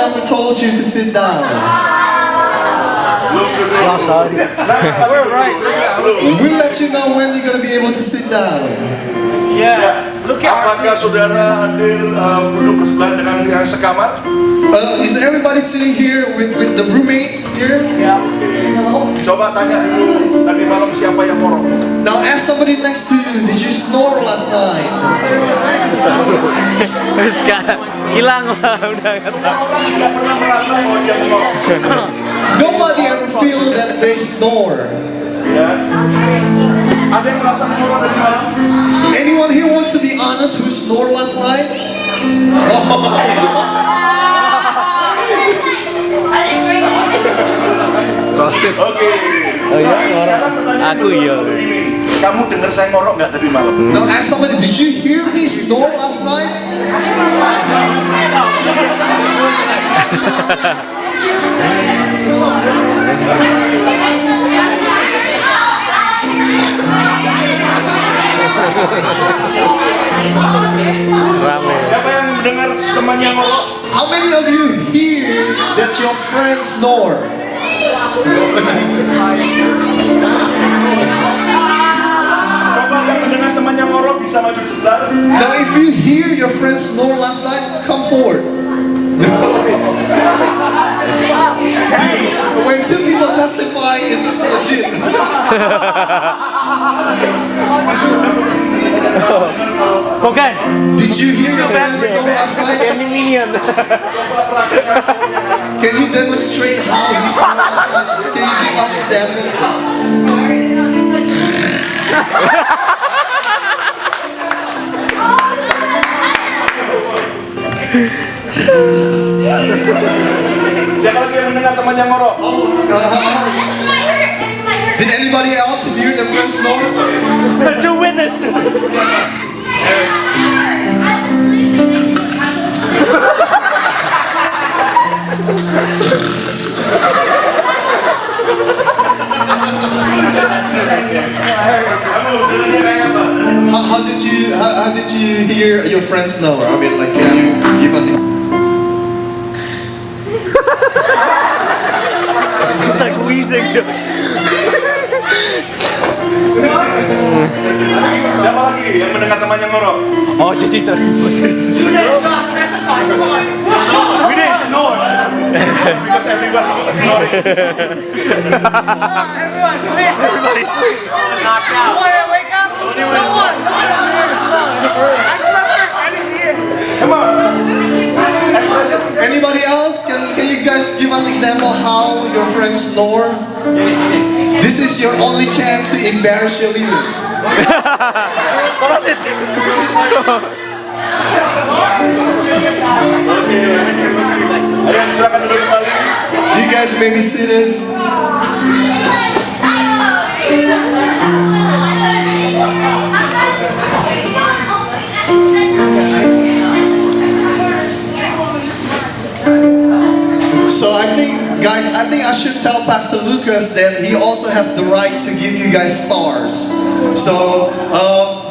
ever told you to sit down? We're right. We'll let you know when you're gonna be able to sit down. Yeah. Look at Apakah saudara hadir duduk bersebelahan dengan yang sekamar? Is everybody sitting here with the roommates here? Yeah. Coba tanya dulu tadi malam siapa yang ngorok. Now ask somebody next to you, did you snore last night? Sekarang hilang lah udah kata. Tidak pernah merasa bahwa dia ngorok. Nobody ever feel that they snore. Ya. Ada yang merasa ngorok tadi malam? Anyone here wants to be honest who snored last night? Oke. Oh iya, Sekarang pertanyaan aku iya. begini. Kamu dengar saya ngorok nggak tadi malam? Now ask somebody, did you hear me snore last night? Rame. Siapa yang mendengar temannya ngorok? How many of you hear that your friends snore? Coba yang mendengar temannya ngorok bisa maju sebentar. Now if you hear your friends snore last night, come forward. When two people testify, it's legit. Bukan. Did you hear your friends snore last night? Minion. Can you demonstrate how you snore last night? Can you give us example? Siapa lagi yang mendengar temannya ngorok? Did anybody else hear their friends snore? Two witness. Kamu dengarnya kayak apa? How did you hear your friends snore? I mean, like, can you give us? Like wheezing. Siapa lagi yang mendengar temannya ngorok? Oh jadi terus. We didn't snore. Because everyone was snoring. Everybody's knocked out. Wake up. No one. I slept first. I didn't hear. Come on. Expression. Anybody else? Can you guys give us example how your friends snore? This is your only chance to embarrass your leaders. Ayo silakan duduk kembali. You guys may be seated. So I think I should tell Pastor Lucas that he also has the right to give you guys stars. So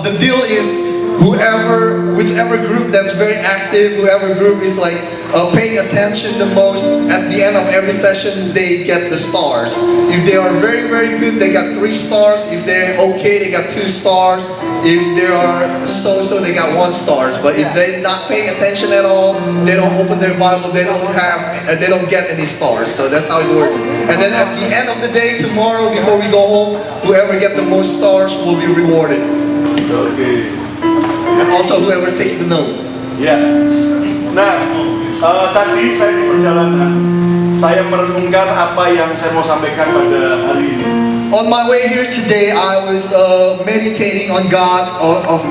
the deal is whichever group that's very active, whoever group is like paying attention the most, at the end of every session they get the stars. If they are very, very good, they got 3 stars. If they're okay, they got 2 stars. If they are so-so, they got 1 stars. But if they're not paying attention at all, they don't open their Bible, they don't get any stars. So that's how it works. And then at the end of the day, tomorrow, before we go home, whoever get the most stars will be rewarded. Oke. And also whoever takes the note. Ya. Nah, tadi saya di perjalanan, saya merenungkan apa yang saya mau sampaikan pada hari ini. On my way here today, I was meditating on God, of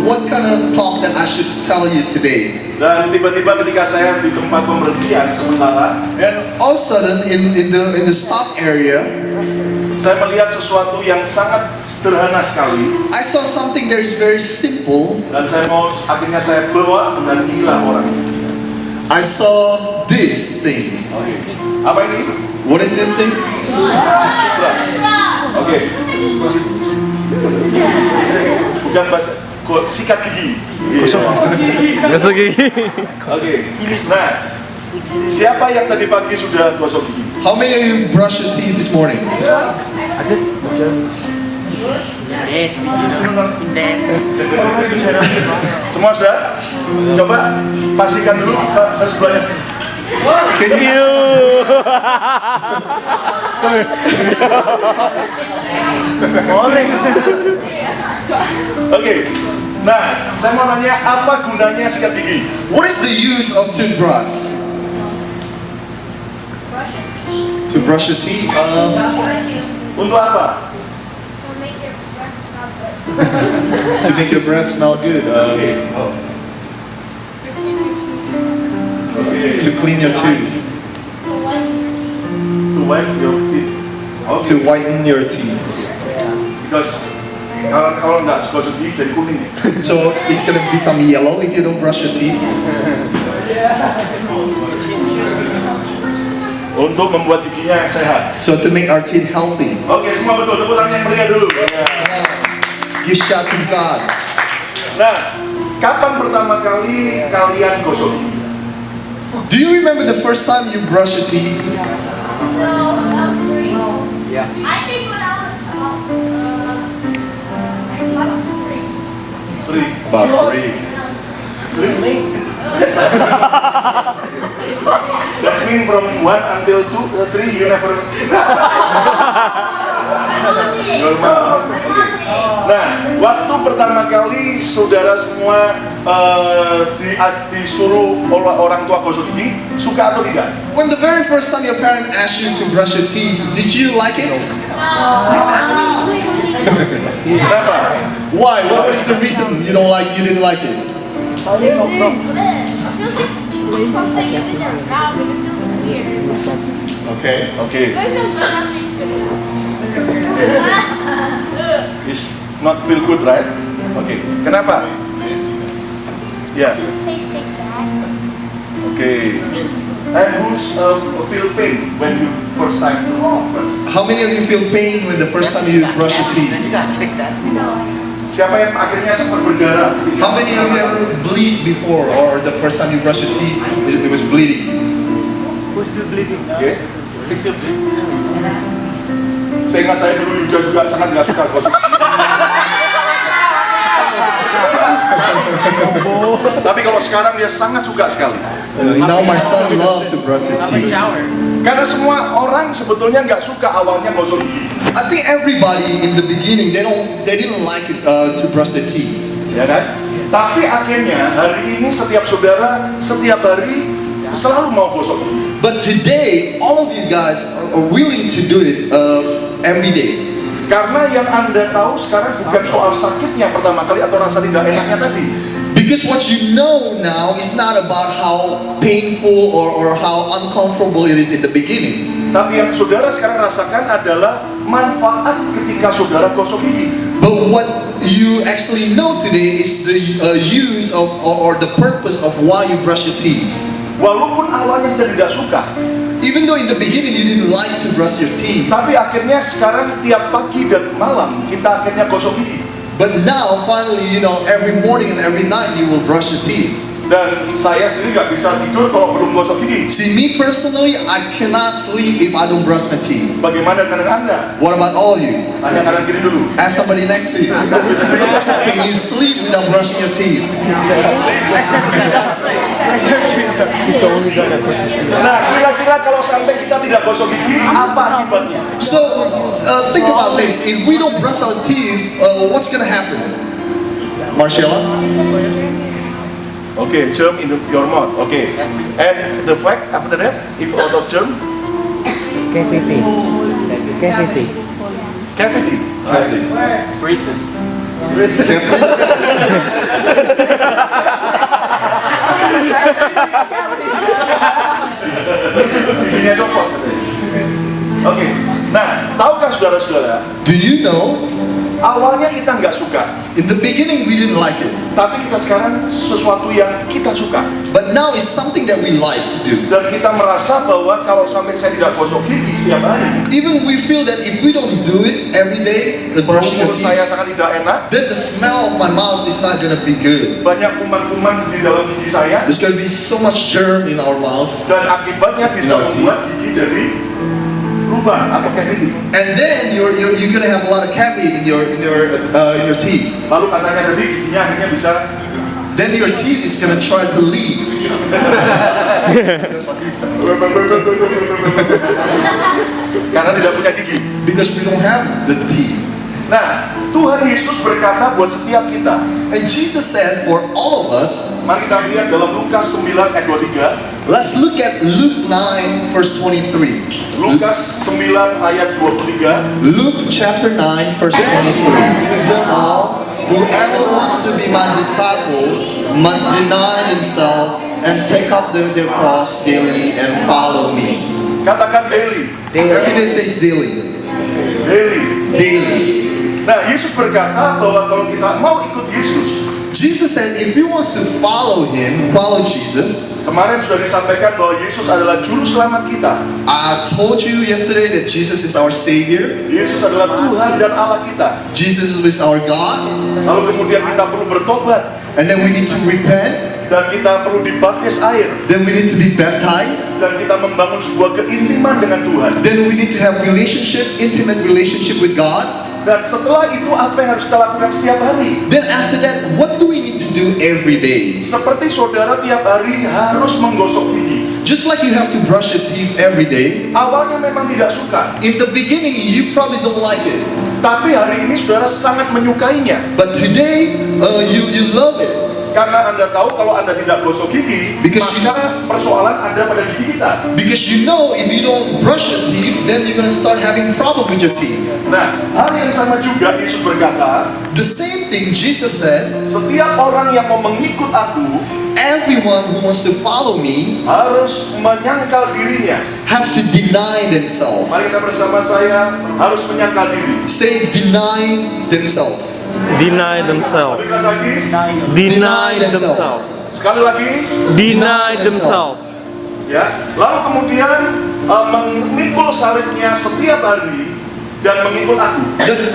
what kind of talk that I should tell you today. Dan tiba-tiba ketika saya di tempat pemberhentian sementara, And all of a sudden, in the stop area, saya melihat sesuatu yang sangat sederhana sekali. I saw something that is very simple. Dan akhirnya saya bawa dan inilah orang. I saw these things. Apa ini? What is this thing? Oke. Bukan bahasa sikat gigi. Gosok gigi. Oke. Nah, Siapa yang tadi pagi sudah gosok gigi? How many of you brush your teeth this morning? Semua sudah? Coba pastikan dulu ke sebelahnya. Can you? Oke. Nah, saya mau nanya apa gunanya sikat gigi? What is the use of toothbrush? To brush your teeth. Untuk apa? To make your breath smell good. To clean your tooth. To wipe your teeth. To whiten your teeth. Because kalau nggak gosok gigi jadi kuning. So it's gonna become yellow if you don't brush your teeth. Untuk membuat giginya sehat. So to make our teeth healthy. Oke, semua betul. Tepuk tangan yang meriah dulu. Give shout to God. Nah, kapan pertama kali kalian gosok gigi? Do you remember the first time you brushed your teeth? No, I was 3. Yeah. I think when I was About three. That mean from 1 until 2, 3 you never. Normal. Nah, waktu pertama kali saudara semua disuruh orang tua gosok gigi, suka atau tidak? When the very first time your parent asked you to brush your teeth, did you like it? Kenapa? Why? What is the reason you didn't like it? It feels like something is in your mouth and it feels weird. Okay. Oke, But it feels better after you spit it out. is not feel good, right? Oke, kenapa? Ya, Toothpaste tastes bad. oke. And who's feel pain when you first time brush? How many of you feel pain when the first time you brush your teeth? Siapa yang akhirnya sempat berdarah? How many of you ever bleed before, or the first time you brush your teeth, it was bleeding? Who's still bleeding? Oke. Seingat saya dulu Yuda juga sangat nggak suka gosok. Tapi kalau sekarang dia sangat suka sekali. Now my son loves to brush his teeth. Karena semua orang sebetulnya nggak suka awalnya gosok gigi. I think everybody in the beginning they didn't like it, to brush their teeth. Ya kan? Tapi akhirnya hari ini setiap saudara setiap hari selalu mau gosok gigi. But today, all of you guys are willing to do it every day. Karena yang Anda tahu sekarang bukan soal sakitnya pertama kali atau rasa tidak enaknya tadi. Because what you know now is not about how painful or how uncomfortable it is in the beginning. Tapi yang saudara sekarang rasakan adalah manfaat ketika saudara gosok gigi. But what you actually know today is the use of or the purpose of why you brush your teeth. Walaupun awalnya kita tidak suka, Even though in the beginning you didn't like to brush your teeth, tapi akhirnya sekarang tiap pagi dan malam kita akhirnya gosok gigi. but now finally, every morning and every night you will brush your teeth. Dan saya sendiri nggak bisa tidur kalau belum gosok gigi. See, me personally, I cannot sleep if I don't brush my teeth. Bagaimana dengan Anda? What about all of you? Tanya kanan kiri dulu. Ask somebody next to you. Can you sleep without brushing your teeth? Nah, kira-kira kalau sampai kita tidak gosok gigi, apa akibatnya? So, think about this. If we don't brush our teeth, what's gonna happen? Marcella? Okay, germ in your mouth. Okay. And the fact after that, if out of germ, KPP. KPP. cavity. Braces. Giginya copot. Oke. Nah, tahukah saudara-saudara? Do you know Awalnya kita nggak suka, In the beginning, we didn't like it. tapi kita sekarang sesuatu yang kita suka. But now it's something that we like to do. Dan kita merasa bahwa kalau sampai saya tidak gosok gigi setiap hari, Even we feel that if we don't do it every day, bau brushing your mulut teeth, saya sangat tidak enak, then the smell of my mouth is not gonna be good. banyak kuman-kuman di dalam gigi saya, There's gonna be so much germ in our mouth. dan akibatnya bisa No teeth. membuat gigi jadi lubang atau cavity. And then you're gonna have a lot of cavity in your teeth. Lalu katanya tadi giginya akhirnya bisa Then your teeth is gonna try to leave. That's what he said. karena tidak punya gigi. Because we don't have the teeth. Nah, Tuhan Yesus berkata buat setiap kita. And Jesus said for all of us, Mari kita lihat dalam Lukas 9 ayat 23. let's look at Luke 9 verse 23. Lukas 9 ayat 23. Luke chapter 9 verse 23. To them all, whoever wants to be my disciple must deny himself and take up their cross daily and follow me. Katakan daily. Everybody says daily. Daily. Daily. Nah, Yesus berkata bahwa kalau kita mau ikut Yesus, Jesus said if you want to follow him, follow Jesus. kemarin sudah disampaikan bahwa Yesus adalah juru selamat kita. I told you yesterday that Jesus is our Savior. Yesus adalah Tuhan dan Allah kita. Jesus is our God. Lalu kemudian kita perlu bertobat And then we need to repent. dan kita perlu dibaptis air Then we need to be baptized. dan kita membangun sebuah keintiman dengan Tuhan. Then we need to have intimate relationship with God. Dan setelah itu apa yang harus kita lakukan setiap hari? Then after that, what do we need to do every day? Seperti saudara tiap hari harus menggosok gigi. Just like you have to brush your teeth every day. Awalnya memang tidak suka, In the beginning, you probably don't like it. tapi hari ini saudara sangat menyukainya. But today, you love it. Karena Anda tahu kalau Anda tidak gosok gigi, Because maka persoalan ada pada gigi kita. Because you know if you don't brush your teeth, then you're going to start having problem with your teeth. Nah, hal yang sama juga Yesus berkata, The same thing Jesus said, setiap orang yang mau mengikut aku everyone who wants to follow me harus menyangkal dirinya. have to deny themselves. Mari kita bersama saya harus menyangkal diri. Says deny themselves. Deny themselves. Lebih keras lagi, Deny themselves. sekali lagi, Deny themselves. ya. Lalu kemudian memikul salibnya setiap hari dan mengikut aku.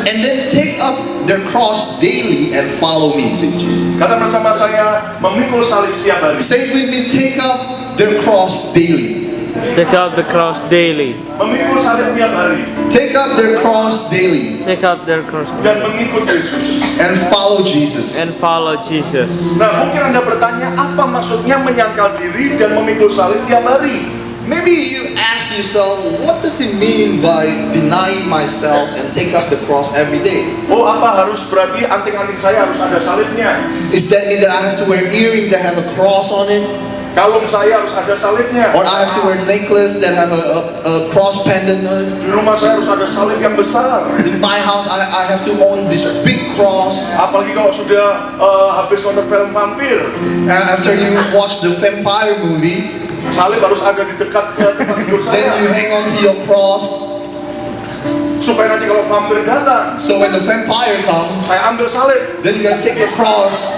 And then take up their cross daily and follow me, says Jesus. Kata bersama saya, memikul salib setiap hari. Say it with me, take up their cross daily. Take up the cross daily. Memikul salib setiap hari Take up their cross daily Take up their cross dan mengikut Yesus. and follow Jesus. and follow Jesus. Nah, mungkin Anda bertanya, apa maksudnya menyangkal diri dan memikul salib tiap hari? Maybe you ask yourself, what does it mean by denying myself and take up the cross every day? Oh, apa harus berarti anting-anting saya harus ada salibnya? Is that mean that I have to wear earring that have a cross on it? Kalung saya harus ada salibnya? Or I have to wear necklace that have a cross pendant on it? Di rumah saya harus ada salib yang besar. In my house, I have to own this big cross. Apalagi kalau sudah habis nonton film vampir, After you watch the vampire movie, salib harus ada di dekat tempat tidur then you saya. hang on to your cross. Supaya nanti kalau vampir datang, So when the vampire comes, saya ambil salib. then you're gonna take your cross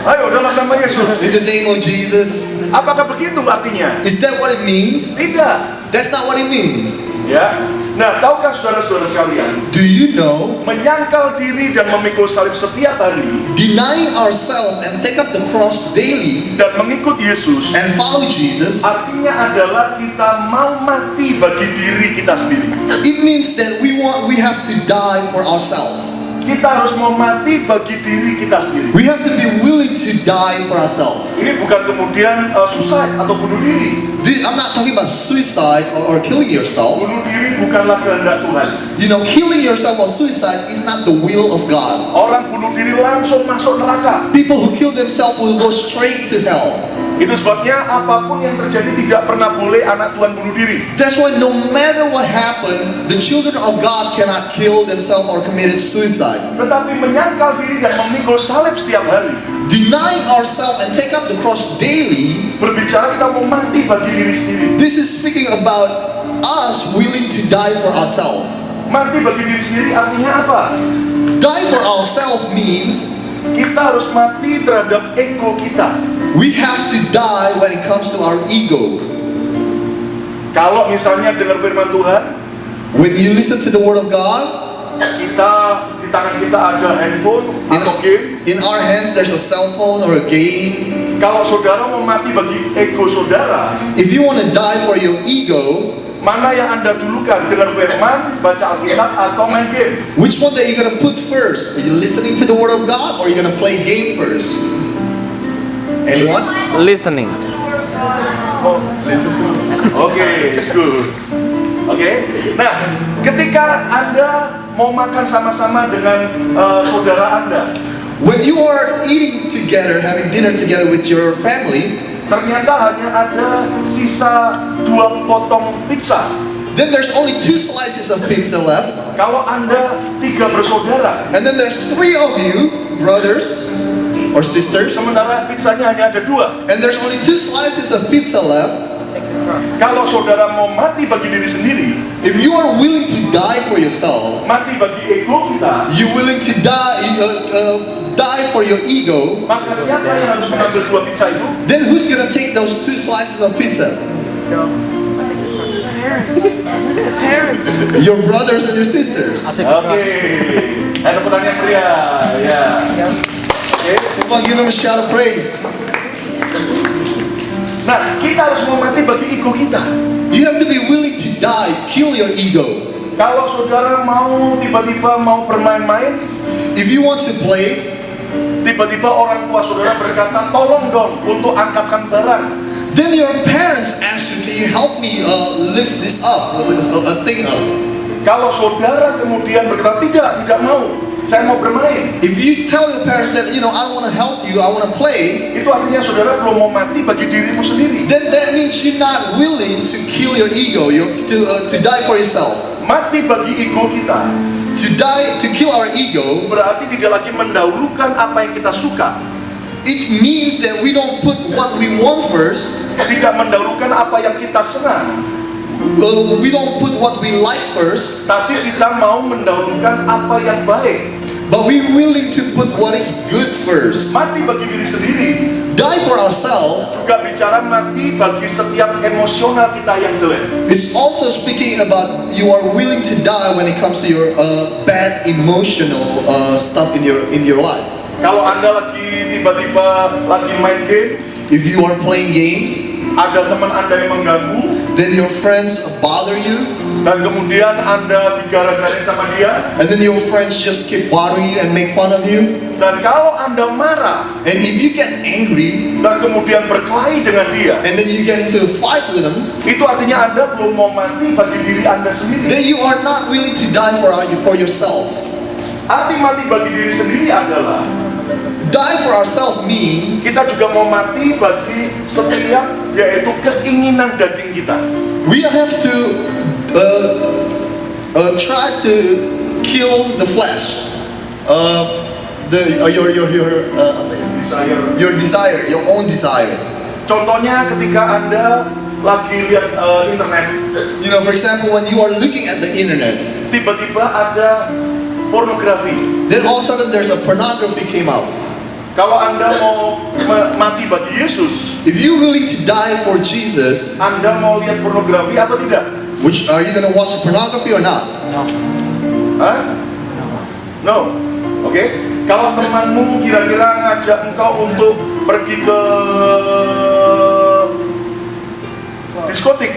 Ayo dalam nama Yesus. in the name of Jesus. Apakah begitu artinya? Is that what it means? Tidak. That's not what it means. Ya. Nah, tahukah saudara-saudara sekalian, Do you know menyangkal diri dan memikul salib setiap hari denying ourselves and take up the cross daily dan mengikut Yesus and follow Jesus, artinya adalah kita mau mati bagi diri kita sendiri. it means that we have to die for ourselves. Kita harus mau mati bagi diri kita sendiri. We have to be willing to die for ourselves. Ini bukan kemudian suicide atau bunuh diri. I'm not talking about suicide or killing yourself. Bunuh diri bukanlah kehendak Tuhan. You know, killing yourself or suicide is not the will of God. Orang bunuh diri langsung masuk neraka. People who kill themselves will go straight to hell. Itu sebabnya apapun yang terjadi tidak pernah boleh anak Tuhan bunuh diri. That's why no matter what happened, the children of God cannot kill themselves or committed suicide. Tetapi menyangkal diri dan memikul salib setiap hari, Denying ourselves and take up the cross daily, berbicara kita mau mati bagi diri sendiri. this is speaking about us willing to die for ourselves. Mati bagi diri sendiri artinya apa? Die for ourselves means kita harus mati terhadap ego kita. we have to die when it comes to our ego. Kalau misalnya dengar firman Tuhan, When you listen to the word of God, kita di tangan kita ada handphone atau game. in our hands there's a cell phone or a game. Kalau saudara mau mati bagi ego saudara, If you want to die for your ego, mana yang Anda dulukan, dengar firman, baca Alkitab atau main game? which one that you're gonna put first? Are you listening to the word of God or are you gonna play game first? Anyone? Listening. Oke, it's good. Oke. Nah, ketika Anda mau makan sama-sama dengan saudara Anda, When you are eating together, having dinner together with your family, ternyata hanya ada sisa 2 potong pizza. then there's only 2 slices of pizza left, Kalau Anda 3 bersaudara, and then there's 3 of you, brothers or sisters, sementara pizzanya hanya ada 2. and there's only 2 slices of pizza left. Kalau saudara mau mati bagi diri sendiri, If you are willing to die for yourself, mati bagi ego kita, you're willing to die for your ego, maka siapa yang harus mengambil 2 pizza itu? then who's gonna take those 2 slices of pizza? Your brothers and your sisters. Oke, ada pertanyaan pria, ya. Oke. Come on, give them a shout of praise. Nah, kita harus mau mati bagi ego kita. You have to be willing to die, kill your ego. Kalau saudara mau tiba-tiba mau bermain-main, If you want to play, tiba-tiba orang tua saudara berkata, tolong dong untuk angkatkan barang. then your parents ask you, can you help me lift this up, a thing up? Kalau saudara kemudian berkata, tidak mau, saya mau bermain. If you tell your parents that, I don't want to help you, I want to play, Itu artinya saudara belum mau mati bagi dirimu sendiri. then that means you're not willing to kill your ego, to die for yourself. Mati bagi ego kita To kill our ego, berarti tidak lagi mendahulukan apa yang kita suka, it means that we don't put what we want first, tidak mendahulukan apa yang kita senang, we don't put what we like first, tapi kita mau mendahulukan apa yang baik. but we're willing to put what is good first. Mati bagi diri sendiri Die for ourselves, juga bicara mati bagi setiap emosional kita yang jelek. it's also speaking about you are willing to die when it comes to your bad emotional stuff in your life. Kalau Anda lagi tiba-tiba lagi main game, If you are playing games, ada teman Anda yang mengganggu, then your friends bother you, dan kemudian Anda digara-garin sama dia, and then your friends just keep bothering you and make fun of you. dan kalau Anda marah, And if you get angry, dan kemudian berkelahi dengan dia, and then you get into a fight with them, itu artinya Anda belum mau mati bagi diri Anda sendiri. then you are not willing to die for yourself. Arti mati bagi diri sendiri adalah Die for ourselves means kita juga mau mati bagi setiap, yaitu keinginan daging kita. we have to try to kill the flesh, your desire, your own desire. Contohnya ketika Anda lagi lihat internet, For example, when you are looking at the internet, tiba-tiba ada pornografi. then all of a sudden there's a pornography came out. Kalau Anda mau mati bagi Yesus, If you're willing to die for Jesus, Anda mau lihat pornografi atau tidak? are you gonna watch pornography or not? Hah? No. Oke. Kalau temanmu kira-kira ngajak engkau untuk pergi ke diskotik,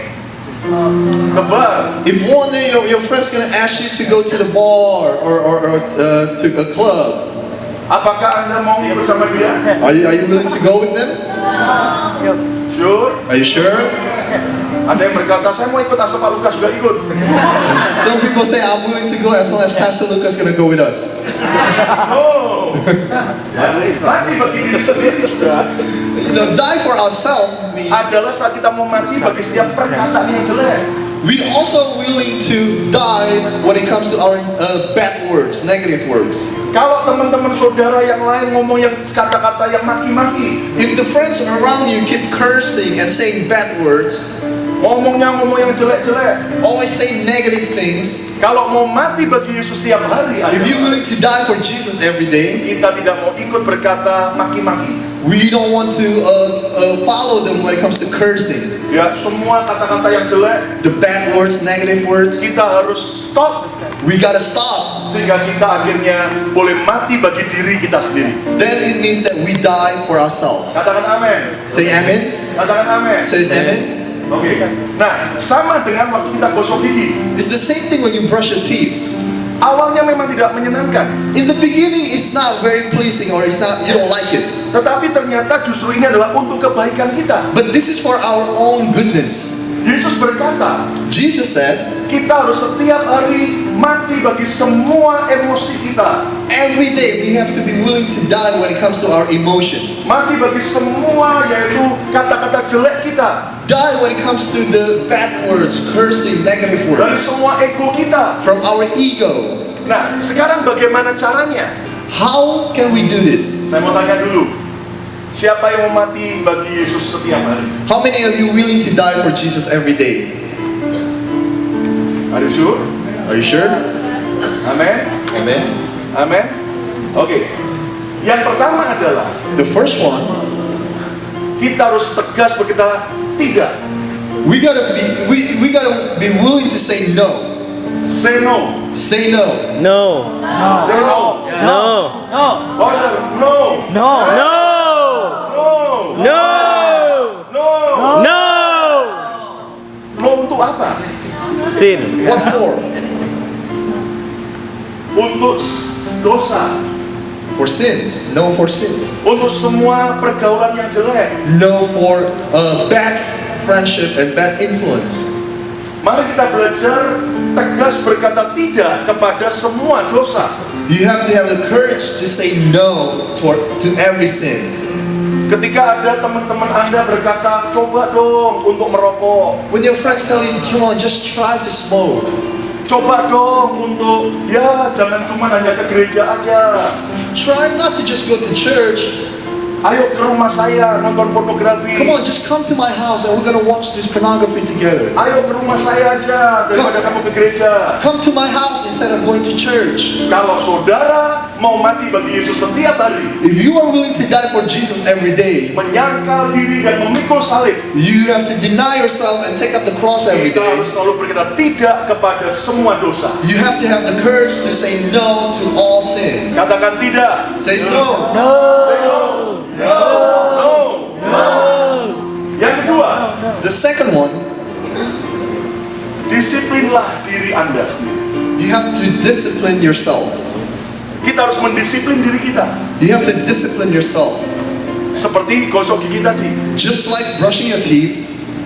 ke bar, If one day your friend's gonna ask you to go to the bar or to a club, apakah Anda mau ikut sama dia? are you willing to go with them? Sure. Are you sure? Ada yang berkata, saya mau ikut asal Pak Lukas juga ikut. Some people say I'm willing to go as long as Pastor Lucas gonna go with us. Oh. Mati bagi diri sendiri juga Die for ourselves means adalah saat kita mau mati bagi setiap perkataan yang jelek. we also willing to die when it comes to our bad words, negative words. Kalau teman-teman saudara yang lain ngomong yang kata-kata yang maki-maki, If the friends around you keep cursing and saying bad words, ngomong yang jelek-jelek. always say negative things. Kalau mau mati bagi Yesus tiap hari, If you're willing to die for Jesus every day, kita tidak mau ikut berkata maki-maki. we don't want to follow them when it comes to cursing. Ya, semua kata-kata yang jelek The bad words, negative words, kita harus stop we gotta stop. sehingga kita akhirnya boleh mati bagi diri kita sendiri. Then it means that we die for ourselves. Katakan amin. Say amen. Katakan amin. Says amen. Oke. Nah, sama dengan waktu kita gosok gigi. It's the same thing when you brush your teeth. Awalnya memang tidak menyenangkan, In the beginning, it's not very pleasing, or it's not, you don't like it. tetapi ternyata justru ini adalah untuk kebaikan kita. But this is for our own goodness. Yesus berkata, Jesus said, kita harus setiap hari mati bagi semua emosi kita. every day we have to be willing to die when it comes to our emotion. Mati bagi semua yaitu kata-kata jelek kita. Die when it comes to the bad words, cursing, negative Dari words. semua ego kita. From our ego. Nah, sekarang bagaimana caranya? How can we do this? Saya mau tanya dulu. Siapa yang mau mati bagi Yesus setiap hari? How many of you willing to die for Jesus every day? Are you sure? Are you sure? Amin. Amen. Amin. Oke. Yang pertama adalah The first one, kita harus tegas berkata tidak. we gotta be willing to say no. Say no. Say no. No. Say no. No. No. Order. No. No. No. No. No. No. No. No untuk apa? Sin. What for? Untuk dosa. For sins. No for sins. Untuk semua pergaulan yang jelek. No for bad friendship and bad influence. Mari kita belajar tegas berkata tidak kepada semua dosa. You have to have the courage to say no to every sins. Ketika ada teman-teman Anda berkata, coba dong untuk merokok. When your friends tell you, come on, just try to smoke. Coba dong untuk, ya jangan cuma hanya ke gereja aja. Try not to just go to church. Ayo ke rumah saya nonton pornografi. Come on, just come to my house and we're gonna watch this pornography together. Ayo ke rumah saya aja daripada kamu ke gereja. Come to my house instead of going to church. Kalau saudara mau mati bagi Yesus setiap hari, If you are willing to die for Jesus every day, menyangkal diri dan memikul salib, you have to deny yourself and take up the cross every kita day. harus selalu berkata tidak kepada semua dosa. You have to have the courage to say no to all sins. Katakan tidak. Say no. No. Yang kedua, The second one, disiplinlah diri Anda sendiri. you have to discipline yourself. Kita harus mendisiplin diri kita. You have to discipline yourself. Seperti gosok gigi tadi. Just like brushing your teeth,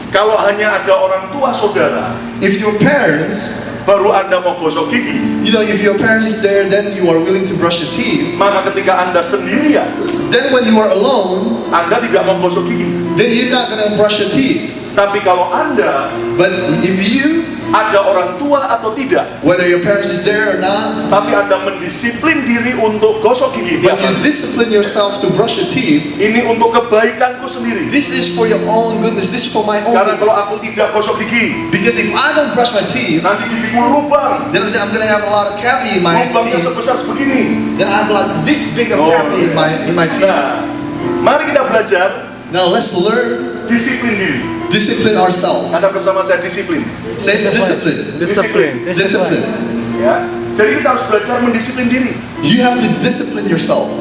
Kalau hanya ada orang tua saudara, if your parents, baru Anda mau gosok gigi, if your parents is there, then you are willing to brush your teeth. maka ketika Anda sendirian, Then when you are alone, Anda tidak mau gosok gigi. then you're not gonna brush your teeth. Tapi kalau Anda But if you, ada orang tua atau tidak, whether your parents is there or not, tapi Anda mendisiplin diri untuk gosok gigi but tiap you hari, discipline yourself to brush your teeth, ini untuk kebaikanku sendiri. this is for your own goodness. This is for my own Karena kalau goodness. aku tidak gosok gigi, Because if I don't brush my teeth, nanti gigiku lubang. then I'm gonna have a lot of cavity in my Lubangnya teeth. sebesar begini. Then I have like this big of Oh, cavity in my teeth. Nah, mari kita belajar Now let's learn disiplin diri. discipline ourselves. Kata bersama saya disiplin. Says discipline. Discipline. Discipline. Ya. Jadi kita harus belajar mendisiplin diri. You have to discipline yourself.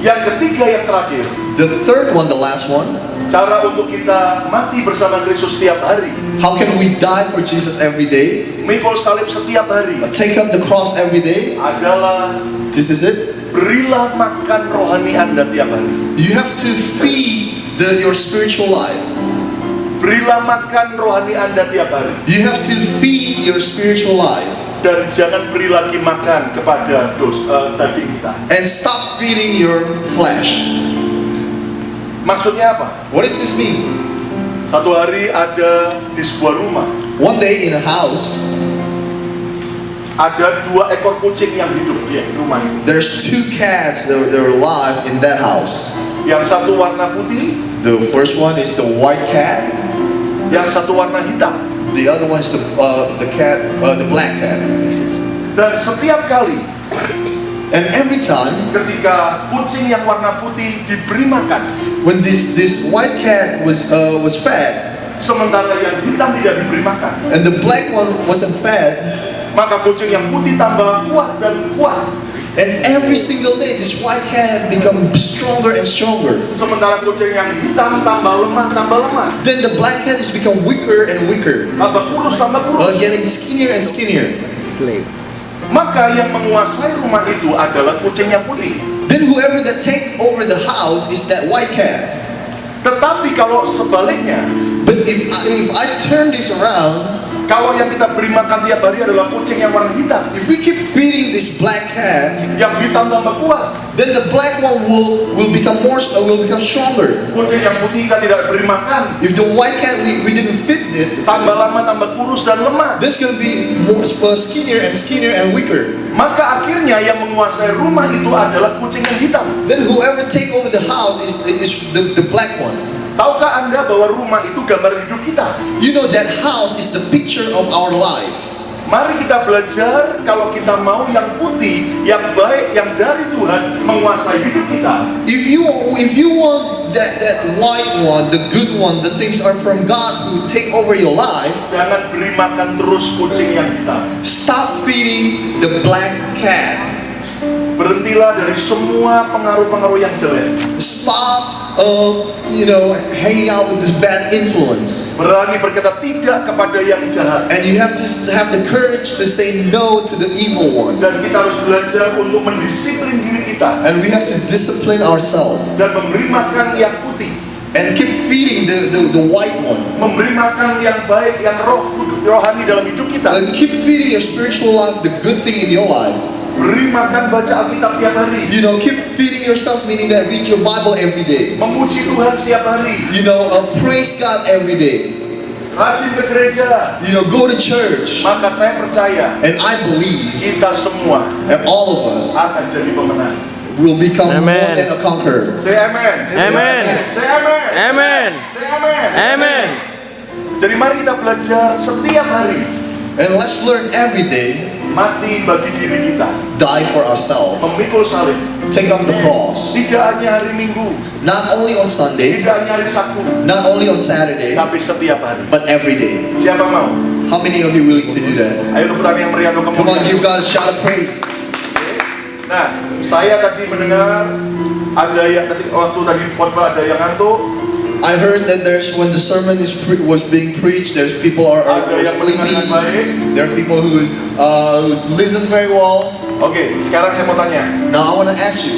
Yang ketiga, yang terakhir, The third one, the last one, cara untuk kita mati bersama Kristus setiap hari, how can we die for Jesus every day? mikul salib setiap hari, Take up the cross every day. adalah This is it. berilah makan rohani Anda tiap hari. You have to feed your spiritual life. Berilah makan rohani Anda tiap hari. You have to feed your spiritual life. Dan jangan beri lagi makan kepada daging kita. And stop feeding your flesh. Maksudnya apa? What does this mean? Satu hari ada di sebuah rumah, One day in a house, ada 2 ekor kucing yang hidup di rumah itu. there's 2 cats that are alive in that house. Yang satu warna putih, The first one is the white cat. yang satu warna hitam. The other one is the black cat. Dan setiap kali And every time ketika kucing yang warna putih diberi makan, when this white cat was fed, sementara yang hitam tidak diberi makan, and the black one wasn't fed, maka kucing yang putih tambah kuat dan kuat. and every single day this white cat become stronger and stronger. Sementara kucing yang hitam tambah lemah. Then the black cat is become weaker and weaker, Tambah kurus. getting skinnier and skinnier. Slave. Maka yang menguasai rumah itu adalah kucing yang putih. Then whoever that take over the house is that white cat. Tetapi kalau sebaliknya, But if I turn this around, kalau yang kita beri makan tiap hari adalah kucing yang warna hitam, if we keep feeding this black cat, yang hitam tambah kuat, then the black one will become stronger. kucing yang putih kita tidak beri makan, If the white cat we didn't feed it, tambah lama tambah kurus dan lemah. this gonna be more skinnier and weaker. Maka akhirnya yang menguasai rumah itu adalah kucing yang hitam. Then whoever take over the house is the black one. Tahukah Anda bahwa rumah itu gambar hidup kita? You know that house is the picture of our life. Mari kita belajar kalau kita mau yang putih, yang baik, yang dari Tuhan menguasai hidup kita. If you want that white one, the good one, the things are from God who take over your life, Jangan beri makan terus kucing yang hitam. stop feeding the black cat. Berhentilah dari semua pengaruh-pengaruh yang jelek. Stop hanging out with this bad influence. Berani berkata tidak kepada yang jahat. And you have to have the courage to say no to the evil one. Dan kita harus belajar untuk mendisiplin diri kita And we have to discipline ourselves dan memberi makan yang putih, and keep feeding the white one. memberi makan yang baik, yang rohani dalam hidup kita. And keep feeding your spiritual life, the good thing in your life. Beri makan baca Alkitab tiap hari, Keep feeding yourself, meaning that read your Bible every day. memuji Tuhan setiap hari, Praise God every day. rajin ke gereja. Go to church. Maka saya percaya And I believe kita semua that all of us akan jadi pemenang. will become more Amen. than a conqueror. Say amen. Amen. Say amen. Amen. Say amen. Amen. Jadi mari kita belajar setiap hari And let's learn every day, mati bagi diri kita, die for ourselves, memikul salib. take up the cross. Tidak hanya hari Minggu, Not only on Sunday, tidak hanya hari Sabtu, not only on Saturday, tapi setiap hari. but every day. Siapa mau? How many of you willing to do that? Ayo tepuk tangan yang meriah untuk Come on, kemuliaan. give God a shout of praise. Nah, saya tadi mendengar ada yang waktu tadi khotbah ada yang ngantuk, I heard that when the sermon was being preached, there's people are ada yang mendengar dengan sleeping. baik. There are people who's listen very well. Oke, sekarang saya mau tanya, Now I want to ask you,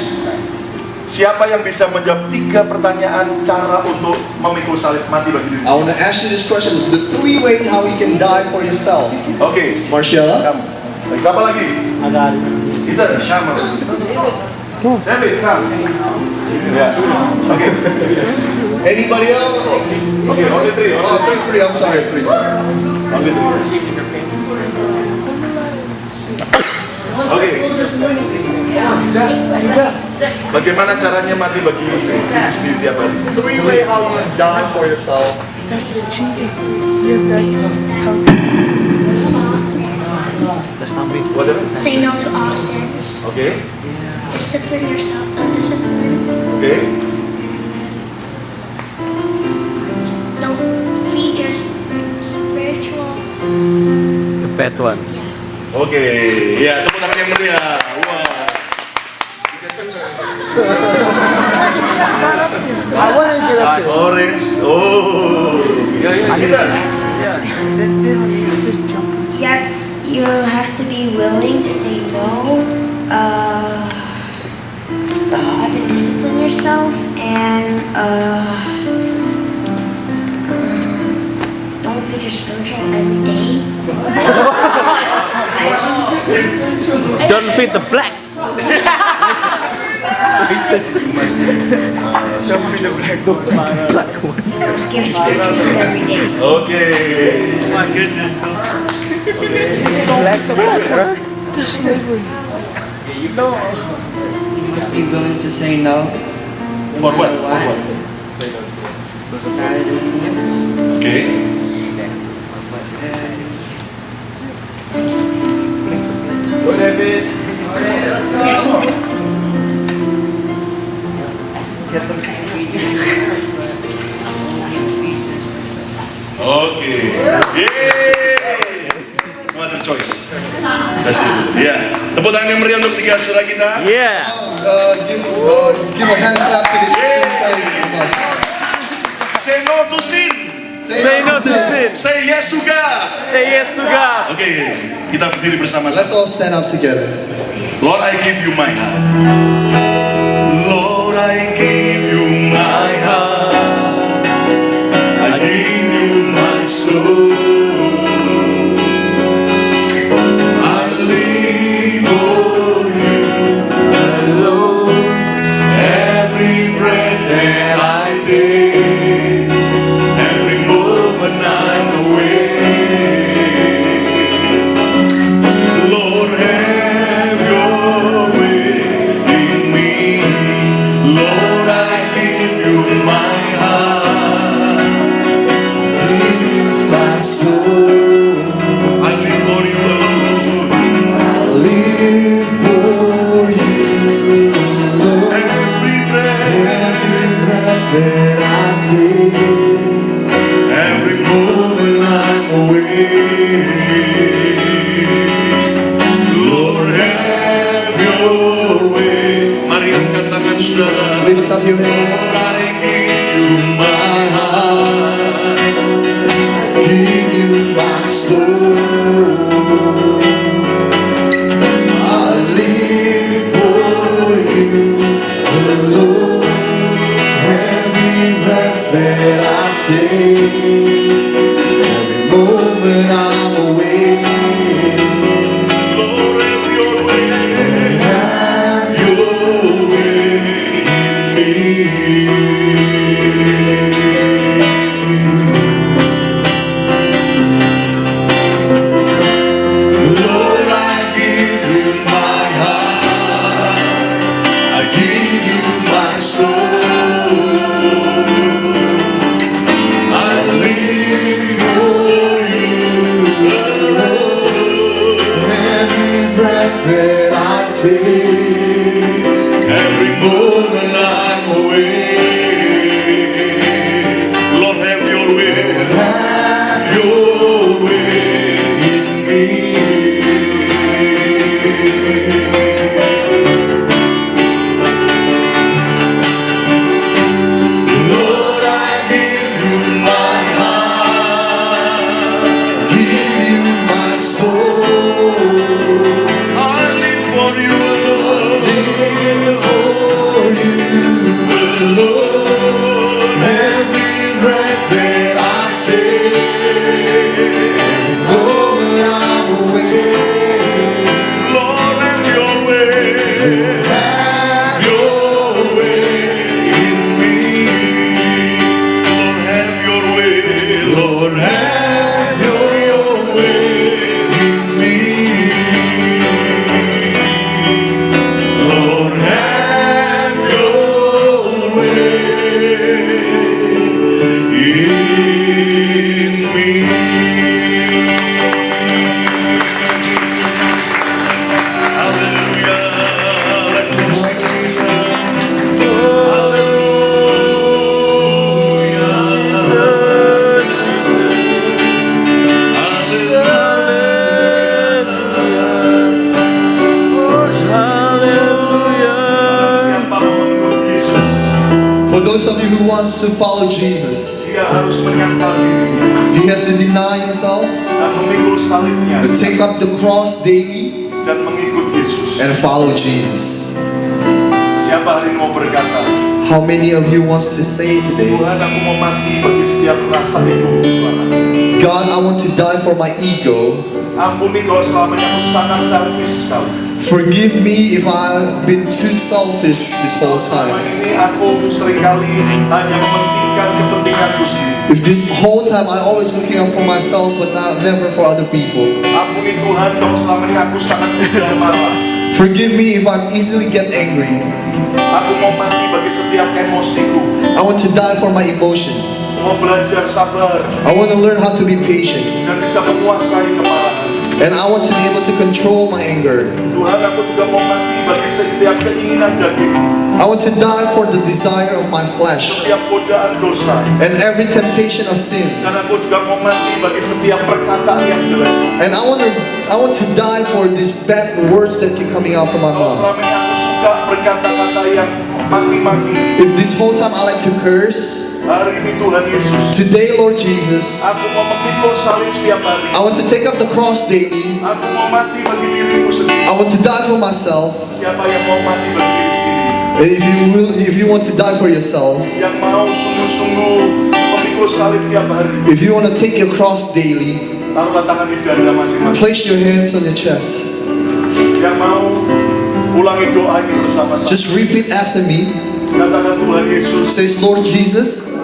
siapa yang bisa menjawab 3 pertanyaan cara untuk memikul salib mati bagi diri? I want to ask you this question: the 3 ways how you can die for yourself. Oke, Marcella, kamu. Siapa lagi? Kita ada Syamar. David, come. Ya. Oke. anybody else? Oke, only 3. Oh, 3. I'm sorry, 3. Only 3. Oke. Bagaimana caranya mati bagi diri sendiri tiap hari? 3 ways how you die for yourself. What else? Say no to all sins. Oke. Discipline yourself. Undiscipline. Oke. Don't feed your spiritual. The fat one. Oke. Ya, tepuk tangan yang meriah. Wah. Orange. Oh. Kita. You have to be willing to say no. You have to discipline yourself and don't feed your spiritual every day. Don't feed the black. Just give spiritual food every day. Oke. You must be willing to say no. For what? For what? Bad influence. Oke. Oke. Yeay. No other choice. Saya sih. Ya. Tepuk tangan yang meriah untuk tiga saudara kita. Yeah. Give a hand clap to this place with us. Say no to sin. Say no to sin. Say yes to God. Say yes to God. Oke, kita berdiri Let's bersama-sama. all stand up together. Lord, I give you my heart. Lord, I give you my heart. I give you my soul. I live for you alone. Every breath that I take, every moment I'm awake. Lord, have your way in me. Lord, I give you my heart, give you my soul. I live for you alone. I live for you alone. Every breath that I take, every moment I'm awake. Lord, have your way. Mari angkat tangan saudara. Lift up your hands. I give you my heart, give you my soul. I live for you alone. Every breath that I take, every moment I'm awake. Lord, have your way. Have your way in me. Lord, I give you my heart. I give you my soul. I live for you alone. Every breath that I take, every moment I'm awake. Lord, have your way. Have your way in me. Lord, I give you my heart, give you my soul. I live for you alone. Live for you alone. Every breath that I take, every moment I'm awake. Lord, have your way. Have your way in me. Lord, have your way. Lord, have your way in me. Lord, have your way in me. Hallelujah. Let us sing Jesus. For those of you who wants to follow Jesus, Dia harus menyangkal dirinya he has to deny himself dan memikul salibnya and take up the cross daily dan mengikut Yesus. and follow Jesus. Siapa hari ini mau berkata, How many of you wants to say today, Tuhan, aku mau mati bagi setiap rasa ego suara. God, I want to die for my ego. Ampuni kalau selama ini aku sangat selfish sekali. Forgive me if I've been too selfish this whole Selama time. ini aku seringkali hanya mementingkan kepentinganku sendiri. If this whole time I always looking out for myself but never for other people. Ampuni Tuhan kalau selama ini aku sangat mudah marah. Forgive me if I easily get angry. Aku mau mati bagi setiap emosiku. I want to die for my emotion. Mau belajar sabar I want to learn how to be patient dan bisa menguasai kemarahan. And I want to be able to control my anger. Tuhan, aku juga mau mati bagi setiap keinginan daging, I want to die for the desire of my flesh setiap godaan dosa. and every temptation of Dan sins. aku juga mau mati bagi setiap perkataan yang jelek. And I want to die for these bad words that keep coming out from my Kalau mouth. selama ini aku suka berkata-kata yang maki-maki, If this whole time I like to curse, hari ini Tuhan Yesus, today, Lord Jesus, aku mau memikul salib setiap hari. I want to take up the cross daily. Aku mau mati bagi diriku sendiri. I want to die for myself. Siapa yang mau mati bagi diri sendiri? And if you want to die for yourself, Yang mau sungguh-sungguh memikul salib tiap hari, if you want to take your cross daily, taruhlah tangan di dada masing-masing. place your hands on your chest. Yang mau ulangi doa ini bersama-sama. Just repeat after me. Katakan Tuhan Yesus, Says, Lord Jesus,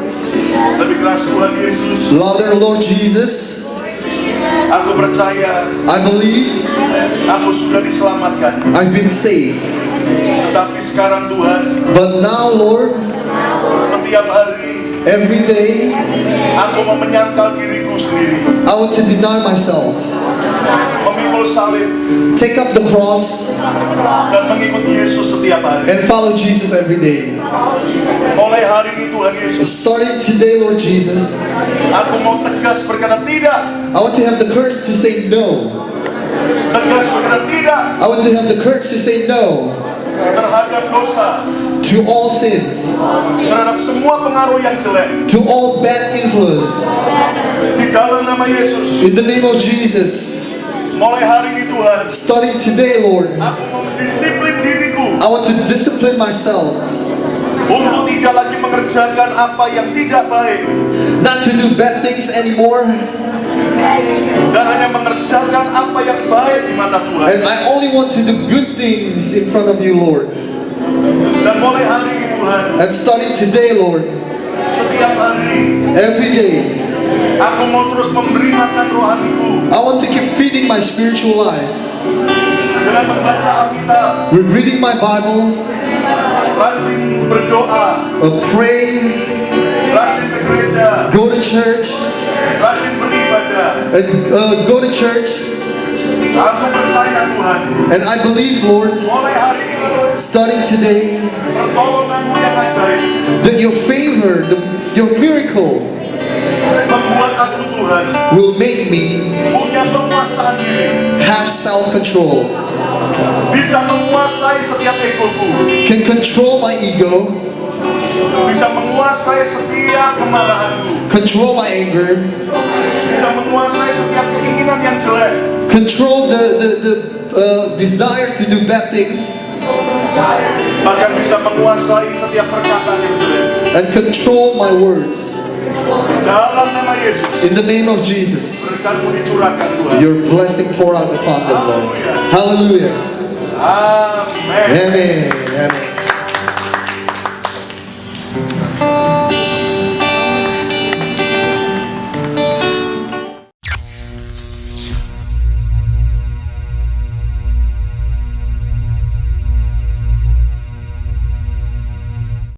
lebih keras Tuhan Yesus. louder, Lord Jesus, Aku percaya I believe aku sudah diselamatkan. I've been saved. Tetapi sekarang Tuhan, But now, Lord, setiap hari every day, aku mau menyangkal diriku sendiri, I want to deny myself, memikul salib take up the cross, dan mengikut Yesus setiap hari. and follow Jesus every day. Mulai hari ini Tuhan Yesus, Starting today, Lord Jesus, aku mau tegas berkata tidak, I want to have the courage to say no. tegas berkata tidak I want to have the courage to say no terhadap dosa, to all sins, terhadap semua pengaruh yang jelek. to all bad influence. Di dalam nama Yesus, In the name of Jesus, mulai hari ini Tuhan, starting today, Lord, aku mau mendisiplin diriku I want to discipline myself untuk tidak lagi mengerjakan apa yang tidak baik not to do bad things anymore, dan hanya mengerjakan apa yang baik di mata Tuhan. and I only want to do good things in front of you, Lord. Dan mulai hari ini Tuhan, And starting today, Lord, setiap hari every day, aku mau terus memberi makan rohaniku I want to keep feeding my spiritual life dengan membaca Alkitab, with reading my Bible, rajin berdoa, pray, rajin ke gereja, go to church, rajin beribadah. and go to church. Aku percaya Tuhan, And I believe, Lord, mulai hari ini starting today, pertolonganmu yang ajaib that your favor, your miracle membuat aku Tuhan will make me punya penguasaan diri, have self-control, bisa menguasai setiap egoku, can control my ego, bisa menguasai setiap kemarahanku, control my anger, bisa menguasai setiap keinginan yang jelek, control the desire to do bad things, bahkan bisa menguasai setiap perkataan yang jelek. and control my words. Dalam nama Yesus, In the name of Jesus, berkatmu dicurahkan Tuhan. your blessing pour out upon them, Lord. Hallelujah. Amin. Amen. Amen.